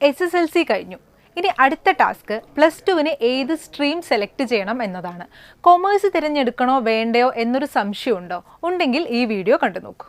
SSLC കഴിഞ്ഞു. ഇനി അടുത്ത ടാസ്ക് +2-ന് ഏത് സ്ട്രീം സെലക്ട് ചെയ്യണം എന്നതാണ്. കൊമേഴ്സ് തിരഞ്ഞെടുക്കണോ വേണ്ടയോ എന്നൊരു സംശയമുണ്ടോ? ഉണ്ടെങ്കിൽ ഈ വീഡിയോ കണ്ടു നോക്കൂ.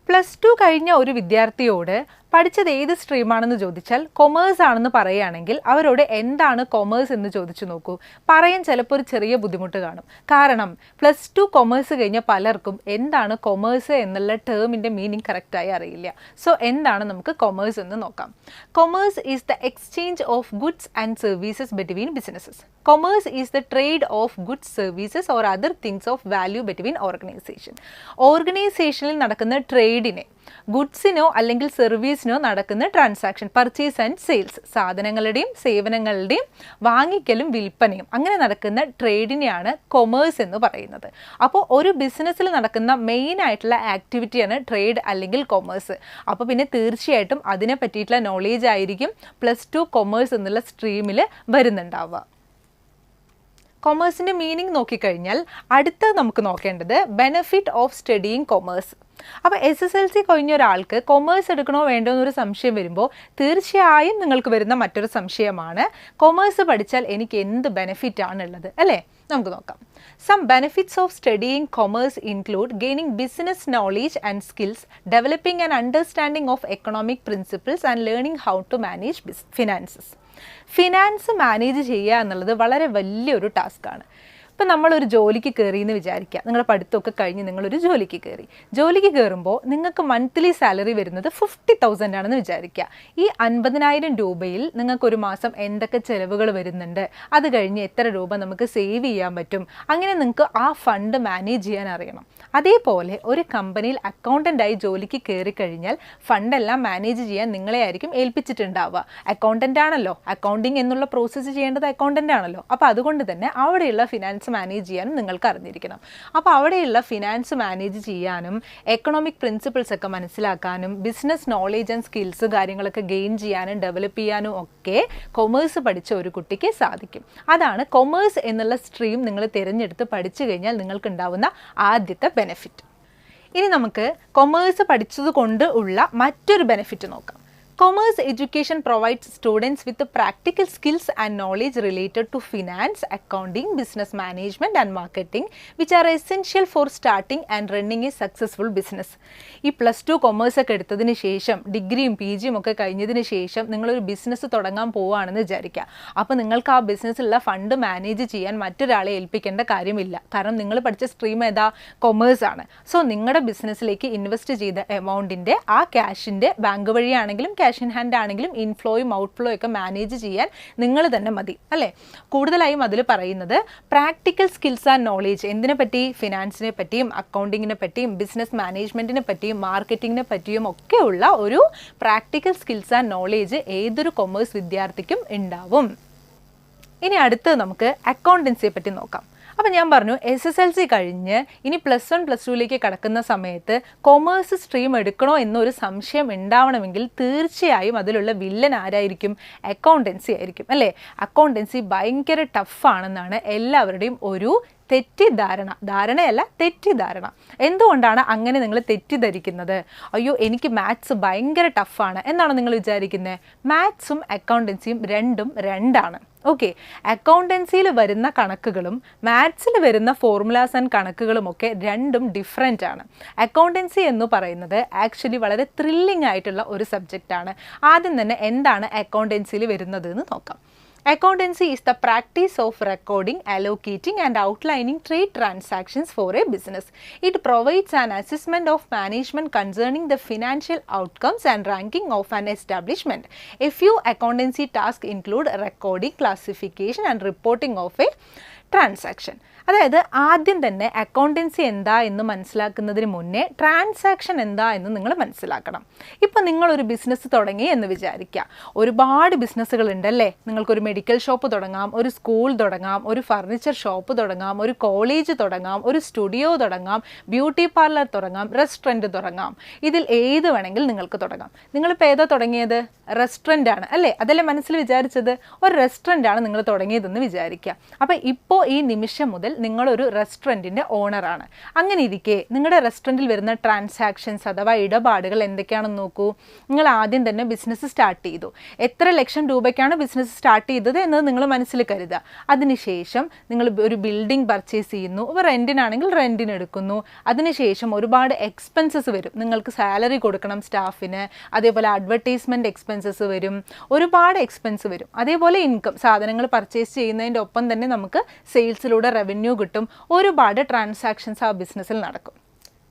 +2 കഴിഞ്ഞ ഒരു വിദ്യാർത്ഥിയോട് പഠിച്ചത് ഏത് സ്ട്രീമാണെന്ന് ചോദിച്ചാൽ കൊമേഴ്സ് ആണെന്ന് പറയുകയാണെങ്കിൽ അവരോട് എന്താണ് കൊമേഴ്സ് എന്ന് ചോദിച്ചു നോക്കൂ. പറയാൻ ചിലപ്പോൾ ഒരു ചെറിയ ബുദ്ധിമുട്ട് കാണും. കാരണം +2 കൊമേഴ്സ് കഴിഞ്ഞ പലർക്കും എന്താണ് കൊമേഴ്സ് എന്നുള്ള ടേമിൻ്റെ മീനിങ് കറക്റ്റായി അറിയില്ല. സോ എന്താണ് നമുക്ക് കൊമേഴ്സ് എന്ന് നോക്കാം. Commerce is the exchange of goods and services between businesses. Commerce is the trade off goods, services or other things of value between organisation. ഓർഗനൈസേഷനിൽ നടക്കുന്ന ട്രേഡിനെ, ഗുഡ്സിനോ അല്ലെങ്കിൽ സർവീസിനോ നടക്കുന്ന ട്രാൻസാക്ഷൻ, പർച്ചേസ് ആൻഡ് സെയിൽസ്, സാധനങ്ങളുടെയും സേവനങ്ങളുടെയും വാങ്ങിക്കലും വിൽപ്പനയും അങ്ങനെ നടക്കുന്ന ട്രേഡിനെയാണ് കൊമേഴ്സ് എന്ന് പറയുന്നത്. അപ്പോൾ ഒരു ബിസിനസ്സിൽ നടക്കുന്ന മെയിൻ ആയിട്ടുള്ള ആക്ടിവിറ്റിയാണ് ട്രേഡ് അല്ലെങ്കിൽ കൊമേഴ്സ്. അപ്പോൾ പിന്നെ തീർച്ചയായിട്ടും അതിനെ പറ്റിയിട്ടുള്ള നോളേജ് ആയിരിക്കും +2 കൊമേഴ്സ് എന്നുള്ള സ്ട്രീമിൽ വരുന്നുണ്ടാവുക. കൊമേഴ്സിൻ്റെ മീനിങ് നോക്കിക്കഴിഞ്ഞാൽ അടുത്തത് നമുക്ക് നോക്കേണ്ടത് ബെനഫിറ്റ് ഓഫ് സ്റ്റഡിയിങ് കൊമേഴ്സ്. അപ്പോൾ SSLC കഴിഞ്ഞ ഒരാൾക്ക് കൊമേഴ്സ് എടുക്കണോ വേണ്ടോ എന്നൊരു സംശയം വരുമ്പോൾ തീർച്ചയായും നിങ്ങൾക്ക് വരുന്ന മറ്റൊരു സംശയമാണ് കൊമേഴ്സ് പഠിച്ചാൽ എനിക്ക് എന്ത് ബെനിഫിറ്റ് ആണുള്ളത്, അല്ലേ? നമുക്ക് നോക്കാം. Some benefits of studying commerce include gaining business knowledge and skills, developing an understanding of economic principles and learning how to manage finances. Finance manage ചെയ്യുക എന്നുള്ളത് വളരെ വലിയൊരു ടാസ്ക്കാണ്. ഇപ്പം നമ്മളൊരു ജോലിക്ക് കയറി എന്ന് വിചാരിക്കുക. നിങ്ങളുടെ പഠിത്തമൊക്കെ കഴിഞ്ഞ് നിങ്ങളൊരു ജോലിക്ക് കയറി. ജോലിക്ക് കയറുമ്പോൾ നിങ്ങൾക്ക് മന്ത്ലി സാലറി വരുന്നത് 50,000 ആണെന്ന് വിചാരിക്കുക. ഈ 50,000 രൂപയിൽ നിങ്ങൾക്കൊരു മാസം എന്തൊക്കെ ചിലവുകൾ വരുന്നുണ്ട്, അത് കഴിഞ്ഞ് എത്ര രൂപ നമുക്ക് സേവ് ചെയ്യാൻ പറ്റും, അങ്ങനെ നിങ്ങൾക്ക് ആ ഫണ്ട് മാനേജ് ചെയ്യാൻ അറിയണം. അതേപോലെ ഒരു കമ്പനിയിൽ അക്കൗണ്ടൻ്റായി ജോലിക്ക് കയറി കഴിഞ്ഞാൽ ഫണ്ടെല്ലാം മാനേജ് ചെയ്യാൻ നിങ്ങളെ ആയിരിക്കും ഏൽപ്പിച്ചിട്ടുണ്ടാവുക. അക്കൗണ്ടൻ്റ് ആണല്ലോ, അക്കൗണ്ടിങ് എന്നുള്ള പ്രോസസ്സ് ചെയ്യേണ്ടത് അക്കൗണ്ടൻ്റ് ആണല്ലോ. അപ്പോൾ അതുകൊണ്ട് തന്നെ അവിടെയുള്ള ഫിനാൻസ് മാനേജ് ചെയ്യാനും നിങ്ങൾക്ക് അറിഞ്ഞിരിക്കണം. അപ്പോൾ അവിടെയുള്ള ഫിനാൻസ് മാനേജ് ചെയ്യാനും എക്കണോമിക് പ്രിൻസിപ്പിൾസ് ഒക്കെ മനസ്സിലാക്കാനും ബിസിനസ് നോളേജ് ആൻഡ് സ്കിൽസ് കാര്യങ്ങളൊക്കെ ഗെയിൻ ചെയ്യാനും ഡെവലപ്പ് ചെയ്യാനും ഒക്കെ കൊമേഴ്സ് പഠിച്ച ഒരു കുട്ടിക്ക് സാധിക്കും. അതാണ് കൊമേഴ്സ് എന്നുള്ള സ്ട്രീം നിങ്ങൾ തിരഞ്ഞെടുത്ത് പഠിച്ചു കഴിഞ്ഞാൽ നിങ്ങൾക്ക് ഉണ്ടാവുന്ന ആദ്യത്തെ ബെനിഫിറ്റ്. ഇനി നമുക്ക് കൊമേഴ്സ് പഠിച്ചത് കൊണ്ട് ഉള്ള മറ്റൊരു ബെനിഫിറ്റ് നോക്കാം. Commerce education provides students with the practical skills and knowledge related to finance, accounting, business management and marketing, which are essential for starting and running a successful business. ഈ +2 commerce ഒക്കെ എടുത്തതിന് ശേഷം ഡിഗ്രിയും PGയും ഒക്കെ കഴിഞ്ഞതിന് ശേഷം നിങ്ങളൊരു ബിസിനസ് തുടങ്ങാൻ പോവുകയാണെന്ന് വിചാരിക്കുക. അപ്പോൾ നിങ്ങൾക്ക് ആ ബിസിനസ്സിലുള്ള ഫണ്ട് മാനേജ് ചെയ്യാൻ മറ്റൊരാളെ ഏൽപ്പിക്കേണ്ട കാര്യമില്ല. കാരണം നിങ്ങൾ പഠിച്ച സ്ട്രീം ഏതാ? കൊമേഴ്സ് ആണ്. സോ നിങ്ങളുടെ ബിസിനസ്സിലേക്ക് ഇൻവെസ്റ്റ് ചെയ്ത എമൗണ്ടിൻ്റെ ആ ക്യാഷിൻ്റെ ബാങ്ക് വഴിയാണെങ്കിലും ക്യാഷ് ഇൻ ഹാൻഡ് ആണെങ്കിലും ഇൻഫ്ലോയും ഔട്ട്ഫ്ലോ ഒക്കെ മാനേജ് ചെയ്യാൻ നിങ്ങൾ തന്നെ മതി, അല്ലേ? കൂടുതലായും അതിൽ പറയുന്നത് പ്രാക്ടിക്കൽ സ്കിൽസ് ആൻഡ് നോളേജ്. എന്തിനെ പറ്റി? ഫിനാൻസിനെ പറ്റിയും അക്കൗണ്ടിങ്ങിനെ പറ്റിയും ബിസിനസ് മാനേജ്മെൻറ്റിനെ പറ്റിയും മാർക്കറ്റിങ്ങിനെ പറ്റിയും ഒക്കെയുള്ള ഒരു പ്രാക്ടിക്കൽ സ്കിൽസ് ആൻഡ് നോളേജ് ഏതൊരു കൊമേഴ്സ് വിദ്യാർത്ഥിക്കും ഉണ്ടാവും. ഇനി അടുത്ത് നമുക്ക് അക്കൗണ്ടൻസിയെ പറ്റി നോക്കാം. അപ്പോൾ ഞാൻ പറഞ്ഞു SSLC കഴിഞ്ഞ് ഇനി +1 +2ലേക്ക് കടക്കുന്ന സമയത്ത് കൊമേഴ്സ് സ്ട്രീം എടുക്കണോ എന്നൊരു സംശയം ഉണ്ടാവണമെങ്കിൽ തീർച്ചയായും അതിലുള്ള വില്ലൻ ആരായിരിക്കും? അക്കൗണ്ടൻസി ആയിരിക്കും, അല്ലേ? അക്കൗണ്ടൻസി ഭയങ്കര ടഫാണെന്നാണ് എല്ലാവരുടെയും ഒരു ധാരണയല്ല തെറ്റിദ്ധാരണ. എന്തുകൊണ്ടാണ് അങ്ങനെ നിങ്ങൾ തെറ്റിദ്ധരിക്കുന്നത്? അയ്യോ എനിക്ക് മാത്സ് ഭയങ്കര ടഫാണ് എന്നാണ് നിങ്ങൾ വിചാരിക്കുന്നത്. മാത്സും അക്കൗണ്ടൻസിയും രണ്ടാണ്. ഓക്കെ, അക്കൗണ്ടൻസിയിൽ വരുന്ന കണക്കുകളും മാത്സിൽ വരുന്ന ഫോർമുലാസ് ആൻഡ് കണക്കുകളും ഒക്കെ രണ്ടും ഡിഫറെൻ്റ് ആണ്. അക്കൗണ്ടൻസി എന്ന് പറയുന്നത് ആക്ച്വലി വളരെ ത്രില്ലിംഗ് ആയിട്ടുള്ള ഒരു സബ്ജക്റ്റാണ്. ആദ്യം തന്നെ എന്താണ് അക്കൗണ്ടൻസിയിൽ വരുന്നത് എന്ന് നോക്കാം. Accountancy is the practice of recording, allocating and outlining trade transactions for a business. It provides an assessment of management concerning the financial outcomes and ranking of an establishment. A few accountancy tasks include recording, classification and reporting of a transaction. അതായത് ആദ്യം തന്നെ accountancy എന്താ എന്ന് മനസ്സിലാക്കുന്നതിന് മുന്നേ transaction എന്താ എന്ന് നിങ്ങൾ മനസ്സിലാക്കണം. ഇപ്പോൾ നിങ്ങളൊരു ബിസിനസ് തുടങ്ങി എന്ന് വിചാരിക്കുക. ഒരുപാട് ബിസിനസ്സുകൾ ഉണ്ടല്ലേ. നിങ്ങൾക്കൊരു മെഡിക്കൽ ഷോപ്പ് തുടങ്ങാം, ഒരു സ്കൂൾ തുടങ്ങാം, ഒരു ഫർണിച്ചർ ഷോപ്പ് തുടങ്ങാം, ഒരു കോളേജ് തുടങ്ങാം, ഒരു സ്റ്റുഡിയോ തുടങ്ങാം, ബ്യൂട്ടി പാർലർ തുടങ്ങാം, റെസ്റ്റോറൻറ്റ് തുടങ്ങാം. ഇതിൽ ഏത് വേണമെങ്കിൽ നിങ്ങൾക്ക് തുടങ്ങാം. നിങ്ങളിപ്പോൾ ഏതാ തുടങ്ങിയത്? റെസ്റ്റോറൻ്റ് ആണ്, അല്ലേ? അതല്ലേ മനസ്സിൽ വിചാരിച്ചത്? ഒരു റെസ്റ്റോറൻ്റ് ആണ് നിങ്ങൾ തുടങ്ങിയതെന്ന് വിചാരിക്കുക. അപ്പോൾ ഇപ്പോൾ ഈ നിമിഷം മുതൽ നിങ്ങളൊരു റെസ്റ്റോറൻറ്റിൻ്റെ ഓണറാണ്. അങ്ങനെ ഇരിക്കെ നിങ്ങളുടെ റെസ്റ്റോറൻറ്റിൽ വരുന്ന ട്രാൻസാക്ഷൻസ് അഥവാ ഇടപാടുകൾ എന്തൊക്കെയാണെന്ന് നോക്കൂ. നിങ്ങൾ ആദ്യം തന്നെ ബിസിനസ് സ്റ്റാർട്ട് ചെയ്തു. എത്ര ലക്ഷം രൂപയ്ക്കാണ് ബിസിനസ് സ്റ്റാർട്ട് ചെയ്തത് എന്നത് നിങ്ങൾ മനസ്സിൽ കരുതുക. അതിനുശേഷം നിങ്ങൾ ഒരു ബിൽഡിംഗ് പർച്ചേസ് ചെയ്യുന്നു, റെൻറ്റിനാണെങ്കിൽ റെൻറ്റിന് എടുക്കുന്നു. അതിനുശേഷം ഒരുപാട് എക്സ്പെൻസസ് വരും. നിങ്ങൾക്ക് സാലറി കൊടുക്കണം സ്റ്റാഫിന്, അതേപോലെ അഡ്വർടൈസ്മെൻറ്റ് എക്സ്പെൻസസ് വരും, ഒരുപാട് എക്സ്പെൻസ് വരും. അതേപോലെ ഇൻകം, സാധനങ്ങൾ പർച്ചേസ് ചെയ്യുന്നതിൻ്റെ ഒപ്പം തന്നെ നമുക്ക് സെയിൽസിലൂടെ റവന്യൂ കിട്ടും. ഒരുപാട് ട്രാൻസാക്ഷൻസ് ആ ബിസിനസ്സിൽ നടക്കും.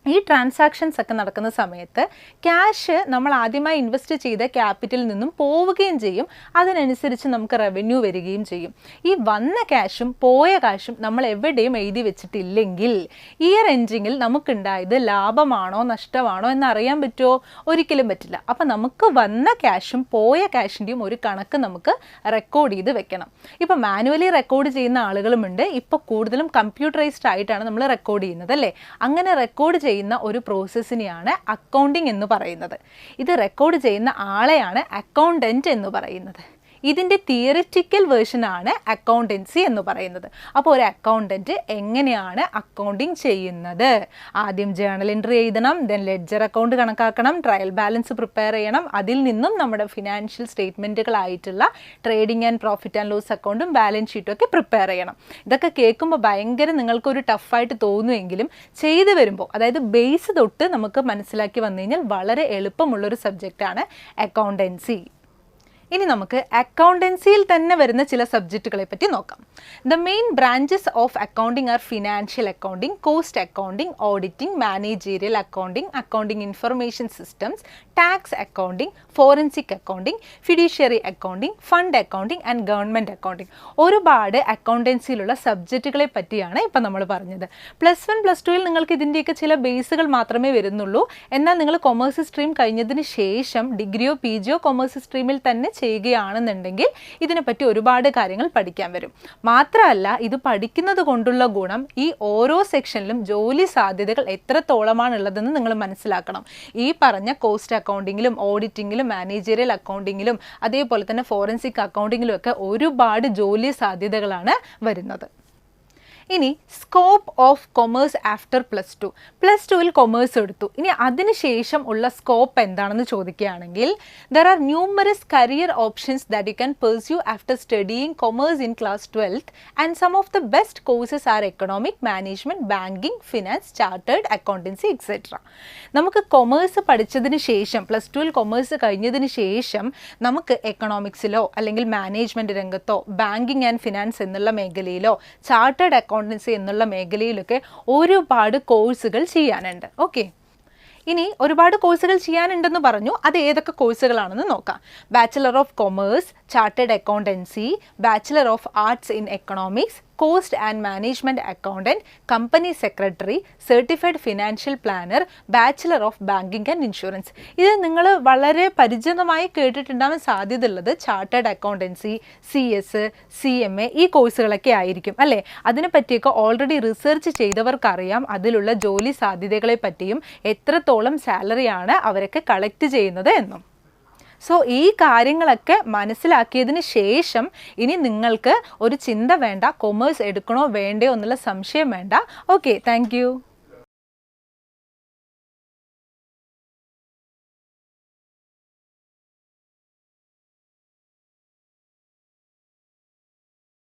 ഈ ട്രാൻസാക്ഷൻസ് ഒക്കെ നടക്കുന്ന സമയത്ത് ക്യാഷ് നമ്മൾ ആദ്യമായി ഇൻവെസ്റ്റ് ചെയ്ത ക്യാപിറ്റലിൽ നിന്നും പോവുകയും ചെയ്യും. അതിനനുസരിച്ച് നമുക്ക് റവന്യൂ വരികയും ചെയ്യും. ഈ വന്ന ക്യാഷും പോയ കാശും നമ്മൾ എവിടെയും എഴുതി വെച്ചിട്ടില്ലെങ്കിൽ ഇയർ എൻഡിങ്ങിൽ നമുക്കുണ്ടായത് ലാഭമാണോ നഷ്ടമാണോ എന്നറിയാൻ പറ്റുമോ? ഒരിക്കലും പറ്റില്ല. അപ്പം നമുക്ക് വന്ന ക്യാഷും പോയ ക്യാഷിൻ്റെയും ഒരു കണക്ക് നമുക്ക് റെക്കോർഡ് ചെയ്ത് വെക്കണം. ഇപ്പം മാനുവലി റെക്കോർഡ് ചെയ്യുന്ന ആളുകളുമുണ്ട്. ഇപ്പോൾ കൂടുതലും കമ്പ്യൂട്ടറൈസ്ഡ് ആയിട്ടാണ് നമ്മൾ റെക്കോർഡ് ചെയ്യുന്നത് അല്ലേ? അങ്ങനെ റെക്കോർഡ് ചെയ്യുന്ന ഒരു പ്രോസസ്സിനെയാണ് അക്കൗണ്ടിങ് എന്ന് പറയുന്നത്. ഇത് റെക്കോർഡ് ചെയ്യുന്ന ആളെയാണ് അക്കൗണ്ടൻറ്റ് എന്ന് പറയുന്നത്. ഇതിൻ്റെ തിയറിറ്റിക്കൽ വേർഷനാണ് അക്കൗണ്ടൻസി എന്ന് പറയുന്നത്. അപ്പോൾ ഒരു അക്കൗണ്ടൻറ്റ് എങ്ങനെയാണ് അക്കൗണ്ടിങ് ചെയ്യുന്നത്? ആദ്യം ജേണൽ എൻട്രി എഴുതണം, ദെൻ ലെഡ്ജർ അക്കൗണ്ട് കണക്കാക്കണം, ട്രയൽ ബാലൻസ് പ്രിപ്പയർ ചെയ്യണം, അതിൽ നിന്നും നമ്മുടെ ഫിനാൻഷ്യൽ സ്റ്റേറ്റ്മെൻറ്റുകളായിട്ടുള്ള trading and profit and loss അക്കൗണ്ടും ബാലൻസ് ഷീറ്റും ഒക്കെ പ്രിപ്പയർ ചെയ്യണം. ഇതൊക്കെ കേൾക്കുമ്പോൾ ഭയങ്കര നിങ്ങൾക്കൊരു ടഫായിട്ട് തോന്നുമെങ്കിലും ചെയ്തു വരുമ്പോൾ, അതായത് ബേസ് തൊട്ട് നമുക്ക് മനസ്സിലാക്കി വന്നു കഴിഞ്ഞാൽ വളരെ എളുപ്പമുള്ളൊരു സബ്ജക്റ്റാണ് അക്കൗണ്ടൻസി. ഇനി നമുക്ക് അക്കൗണ്ടൻസിയിൽ തന്നെ വരുന്ന ചില സബ്ജക്റ്റുകളെ പറ്റി നോക്കാം. The main branches of accounting are financial accounting, cost accounting, auditing, managerial accounting, accounting information systems, tax accounting, forensic accounting, fiduciary accounting, fund accounting and government accounting. ഒരുപാട് അക്കൗണ്ടൻസിയിലുള്ള സബ്ജക്റ്റുകളെ പറ്റിയാണ് ഇപ്പം നമ്മൾ പറഞ്ഞത്. +1 +2 നിങ്ങൾക്ക് ഇതിൻ്റെയൊക്കെ ചില ബേസുകൾ മാത്രമേ വരുന്നുള്ളൂ. എന്നാൽ നിങ്ങൾ കൊമേഴ്സ് സ്ട്രീം കഴിഞ്ഞതിന് ശേഷം ഡിഗ്രിയോ പി ജിയോ കൊമേഴ്സ് സ്ട്രീമിൽ തന്നെ ചെയ്യുകയാണെന്നുണ്ടെങ്കിൽ ഇതിനെപ്പറ്റി ഒരുപാട് കാര്യങ്ങൾ പഠിക്കാൻ വരും. മാത്രമല്ല ഇത് പഠിക്കുന്നത് കൊണ്ടുള്ള ഗുണം ഈ ഓരോ സെക്ഷനിലും ജോലി സാധ്യതകൾ എത്രത്തോളമാണുള്ളതെന്ന് നിങ്ങൾ മനസ്സിലാക്കണം. ഈ പറഞ്ഞ കോസ്റ്റ് അക്കൗണ്ടിങ്ങിലും ഓഡിറ്റിങ്ങിലും മാനേജറിയൽ അക്കൗണ്ടിങ്ങിലും അതേപോലെ തന്നെ ഫോറൻസിക് അക്കൗണ്ടിങ്ങിലും ഒക്കെ ഒരുപാട് ജോലി സാധ്യതകളാണ് വരുന്നത്. ഇനി സ്കോപ്പ് ഓഫ് കൊമേഴ്സ് ആഫ്റ്റർ +2. +2ൽ കൊമേഴ്സ് എടുത്തു, ഇനി അതിനുശേഷം ഉള്ള സ്കോപ്പ് എന്താണെന്ന് ചോദിക്കുകയാണെങ്കിൽ there are numerous career options that you can pursue after studying commerce in class 12th and some of the best courses are economic, management, banking, finance, chartered accountancy etcetera. നമുക്ക് commerce പഠിച്ചതിന് ശേഷം +2ൽ commerce കഴിഞ്ഞതിന് ശേഷം നമുക്ക് എക്കണോമിക്സിലോ അല്ലെങ്കിൽ management രംഗത്തോ ബാങ്കിങ് ആൻഡ് ഫിനാൻസ് എന്നുള്ള മേഖലയിലോ ചാർട്ടേഡ് അക്കൗണ്ടൻസി എന്നുള്ള മേഖലയിലൊക്കെ ഒരുപാട് കോഴ്സുകൾ ചെയ്യാനുണ്ട്. ഓക്കെ, ഇനി ഒരുപാട് കോഴ്സുകൾ ചെയ്യാനുണ്ടെന്ന് പറഞ്ഞു. അത് ഏതൊക്കെ കോഴ്സുകളാണെന്ന് നോക്കാം. Bachelor of commerce, chartered accountancy, bachelor of arts in economics, cost and management accountant, company secretary, certified financial planner, bachelor of banking and insurance. ഇത് നിങ്ങൾ വളരെ പരിചിതമായി കേട്ടിട്ടുണ്ടാവാൻ സാധ്യതയുള്ളത് ചാർട്ടേഡ് അക്കൗണ്ടൻസി, CS, CMA ഈ കോഴ്സുകളൊക്കെ ആയിരിക്കും അല്ലേ? അതിനെപ്പറ്റിയൊക്കെ ഓൾറെഡി റിസർച്ച് ചെയ്തവർക്കറിയാം അതിലുള്ള ജോലി സാധ്യതകളെ പറ്റിയും എത്രത്തോളം സാലറിയാണ് അവരൊക്കെ കളക്ട് ചെയ്യുന്നത് എന്നും. സോ ഈ കാര്യങ്ങളൊക്കെ മനസ്സിലാക്കിയതിന് ശേഷം ഇനി നിങ്ങൾക്ക് ഒരു ചിന്ത വേണ്ട, കൊമേഴ്സ് എടുക്കണോ വേണ്ടയോ എന്നുള്ള സംശയം വേണ്ട. Okay, thank you.